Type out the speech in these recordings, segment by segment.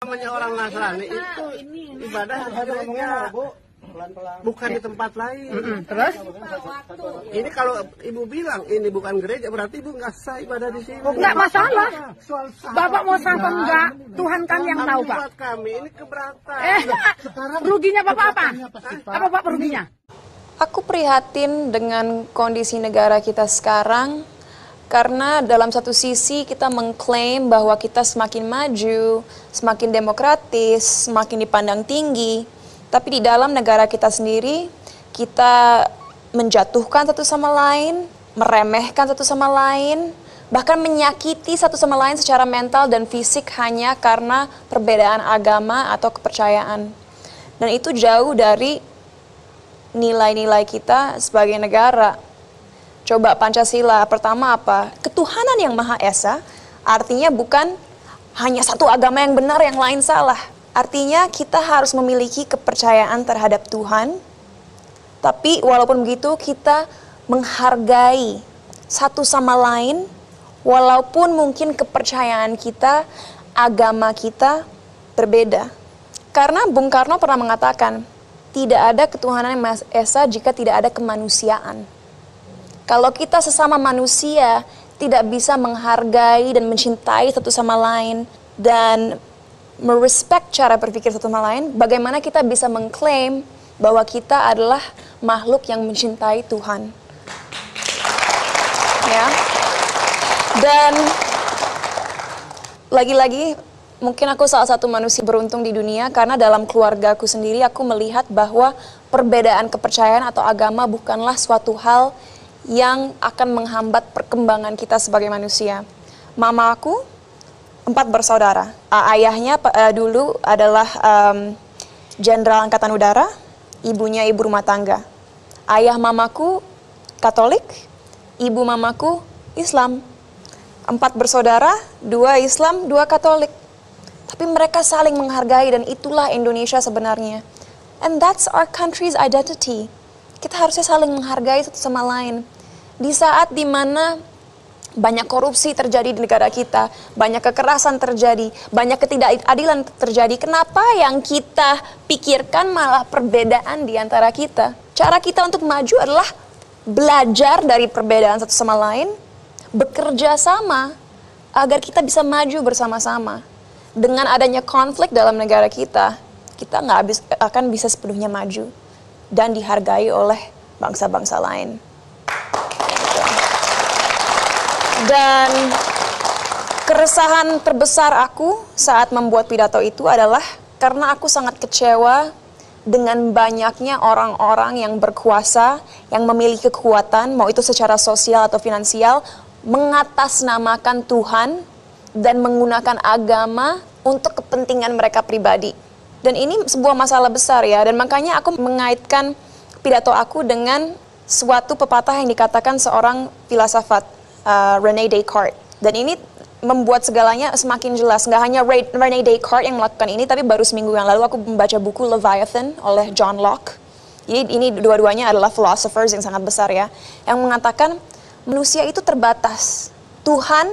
Namanya orang Nasrani itu ibadah di gereja, bukan di tempat lain. Terus? Ini kalau ibu bilang ini bukan gereja, berarti ibu nggak sah ibadah di sini. Nggak masalah. Bapak mau sah atau enggak? Tuhan kan yang tahu, Pak. Buat kami ini keberatan. Ruginya Bapak apa? Apa Pak ruginya? Aku prihatin dengan kondisi negara kita sekarang karena dalam satu sisi kita mengklaim bahwa kita semakin maju, semakin demokratis, semakin dipandang tinggi. Tapi di dalam negara kita sendiri, kita menjatuhkan satu sama lain, meremehkan satu sama lain, bahkan menyakiti satu sama lain secara mental dan fisik hanya karena perbedaan agama atau kepercayaan. Dan itu jauh dari nilai-nilai kita sebagai negara. Coba Pancasila, pertama apa? Ketuhanan yang Maha Esa, artinya bukan hanya satu agama yang benar, yang lain salah. Artinya kita harus memiliki kepercayaan terhadap Tuhan, tapi walaupun begitu kita menghargai satu sama lain, walaupun mungkin kepercayaan kita, agama kita berbeda. Karena Bung Karno pernah mengatakan, tidak ada ketuhanan yang Maha Esa jika tidak ada kemanusiaan. Kalau kita sesama manusia tidak bisa menghargai dan mencintai satu sama lain dan merespek cara berpikir satu sama lain, bagaimana kita bisa mengklaim bahwa kita adalah makhluk yang mencintai Tuhan? Ya. Dan lagi-lagi mungkin aku salah satu manusia beruntung di dunia karena dalam keluargaku sendiri aku melihat bahwa perbedaan kepercayaan atau agama bukanlah suatu hal yang akan menghambat perkembangan kita sebagai manusia. Mama aku 4 bersaudara. Ayahnya dulu adalah Jenderal Angkatan Udara, ibunya ibu rumah tangga. Ayah mamaku Katolik, ibu mamaku Islam. 4 bersaudara, 2 Islam, 2 Katolik. Tapi mereka saling menghargai dan itulah Indonesia sebenarnya. And that's our country's identity. Kita harusnya saling menghargai satu sama lain. Di saat dimana banyak korupsi terjadi di negara kita, banyak kekerasan terjadi, banyak ketidakadilan terjadi, kenapa yang kita pikirkan malah perbedaan di antara kita? Cara kita untuk maju adalah belajar dari perbedaan satu sama lain, bekerja sama agar kita bisa maju bersama-sama. Dengan adanya konflik dalam negara kita nggak akan bisa sepenuhnya maju dan dihargai oleh bangsa-bangsa lain. Dan keresahan terbesar aku saat membuat pidato itu adalah karena aku sangat kecewa dengan banyaknya orang-orang yang berkuasa, yang memiliki kekuatan, mau itu secara sosial atau finansial, mengatasnamakan Tuhan dan menggunakan agama untuk kepentingan mereka pribadi. Dan ini sebuah masalah besar ya, dan makanya aku mengaitkan pidato aku dengan suatu pepatah yang dikatakan seorang filsafat, René Descartes. Dan ini membuat segalanya semakin jelas. Nggak hanya René Descartes yang melakukan ini, tapi baru seminggu yang lalu aku membaca buku Leviathan oleh John Locke. Ini dua-duanya adalah philosophers yang sangat besar ya, yang mengatakan manusia itu terbatas. Tuhan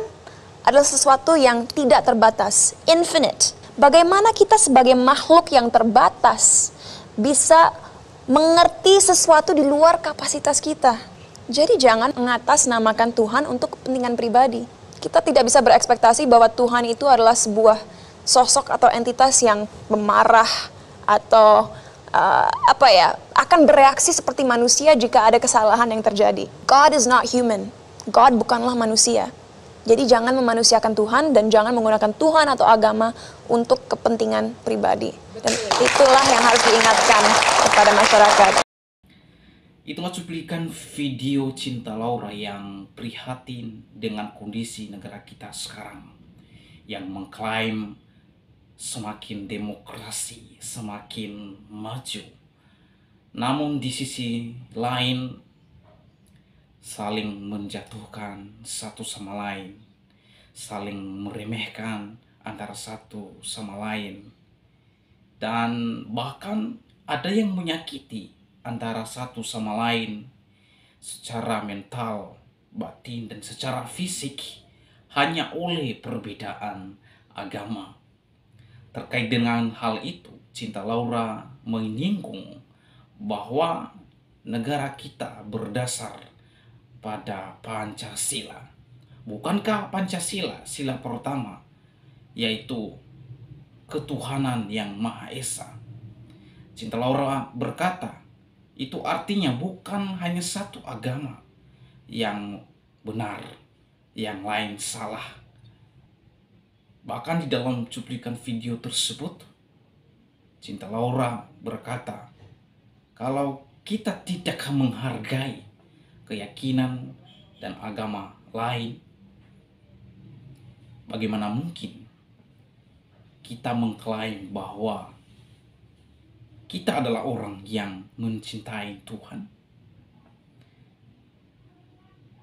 adalah sesuatu yang tidak terbatas, infinite. Bagaimana kita sebagai makhluk yang terbatas bisa mengerti sesuatu di luar kapasitas kita? Jadi jangan mengatasnamakan Tuhan untuk kepentingan pribadi. Kita tidak bisa berekspektasi bahwa Tuhan itu adalah sebuah sosok atau entitas yang memarah atau akan bereaksi seperti manusia jika ada kesalahan yang terjadi. God is not human. God bukanlah manusia. Jadi jangan memanusiakan Tuhan dan jangan menggunakan Tuhan atau agama untuk kepentingan pribadi. Dan itulah yang harus diingatkan kepada masyarakat. Itulah cuplikan video Cinta Laura yang prihatin dengan kondisi negara kita sekarang, yang mengklaim semakin demokrasi, semakin maju. Namun di sisi lain saling menjatuhkan satu sama lain, saling meremehkan antara satu sama lain, dan bahkan ada yang menyakiti antara satu sama lain secara mental, batin, dan secara fisik hanya oleh perbedaan agama. Terkait dengan hal itu, Cinta Laura menyinggung bahwa negara kita berdasar pada Pancasila. Bukankah Pancasila sila pertama, yaitu ketuhanan yang Maha Esa? Cinta Laura berkata, itu artinya bukan hanya satu agama yang benar, yang lain salah. Bahkan di dalam cuplikan video tersebut, Cinta Laura berkata, kalau kita tidak menghargai keyakinan dan agama lain, bagaimana mungkin kita mengklaim bahwa kita adalah orang yang mencintai Tuhan?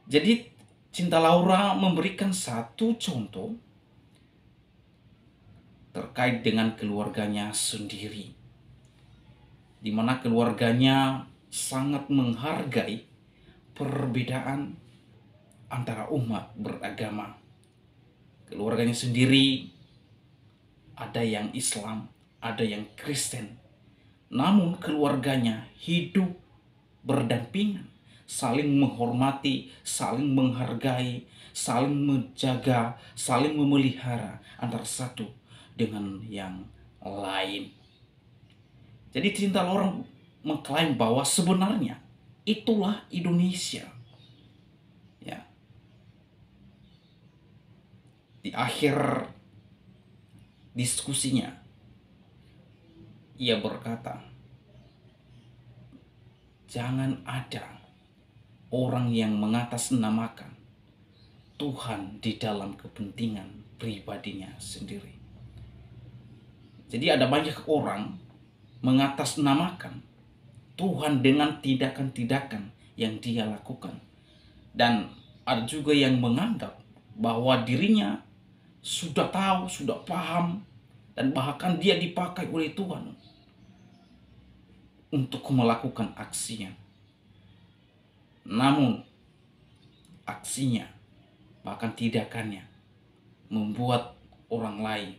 Jadi Cinta Laura memberikan satu contoh terkait dengan keluarganya sendiri, di mana keluarganya sangat menghargai perbedaan antara umat beragama. Keluarganya sendiri ada yang Islam, ada yang Kristen, namun keluarganya hidup berdampingan, saling menghormati, saling menghargai, saling menjaga, saling memelihara antara satu dengan yang lain. Jadi Cinta Laura mengklaim bahwa sebenarnya itulah Indonesia. Ya. Di akhir diskusinya, ia berkata, jangan ada orang yang mengatasnamakan Tuhan di dalam kepentingan pribadinya sendiri. Jadi ada banyak orang mengatasnamakan Tuhan dengan tindakan-tindakan yang dia lakukan. Dan ada juga yang menganggap bahwa dirinya sudah tahu, sudah paham, dan bahkan dia dipakai oleh Tuhan untuk melakukan aksinya. Namun aksinya, bahkan tindakannya, membuat orang lain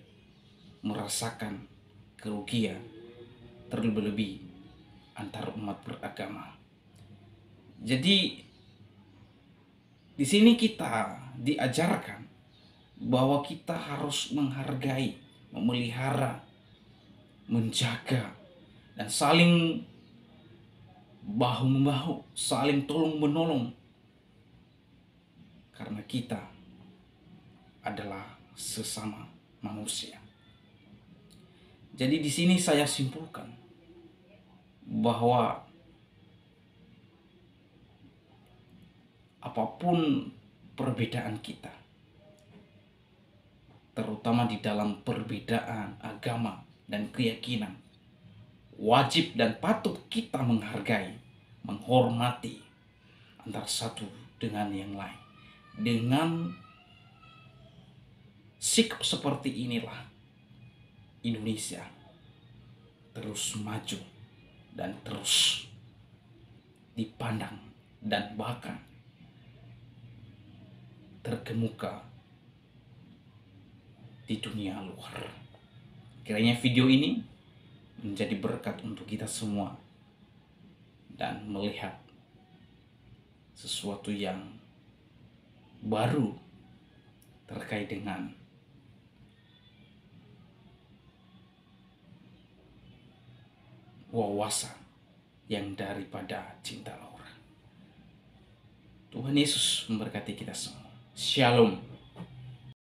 merasakan kerugian, terlebih-lebih antar umat beragama. Jadi di sini kita diajarkan bahwa kita harus menghargai, memelihara, menjaga, dan saling bahu-membahu, saling tolong-menolong, karena kita adalah sesama manusia. Jadi di sini saya simpulkan bahwa apapun perbedaan kita, terutama di dalam perbedaan agama dan keyakinan, wajib dan patut kita menghargai, menghormati antara satu dengan yang lain. Dengan sikap seperti inilah Indonesia terus maju dan terus dipandang dan bahkan terkemuka di dunia luar. Kiranya video ini menjadi berkat untuk kita semua dan melihat sesuatu yang baru terkait dengan wawasan yang daripada Cinta Laura. Tuhan Yesus memberkati kita semua. Shalom.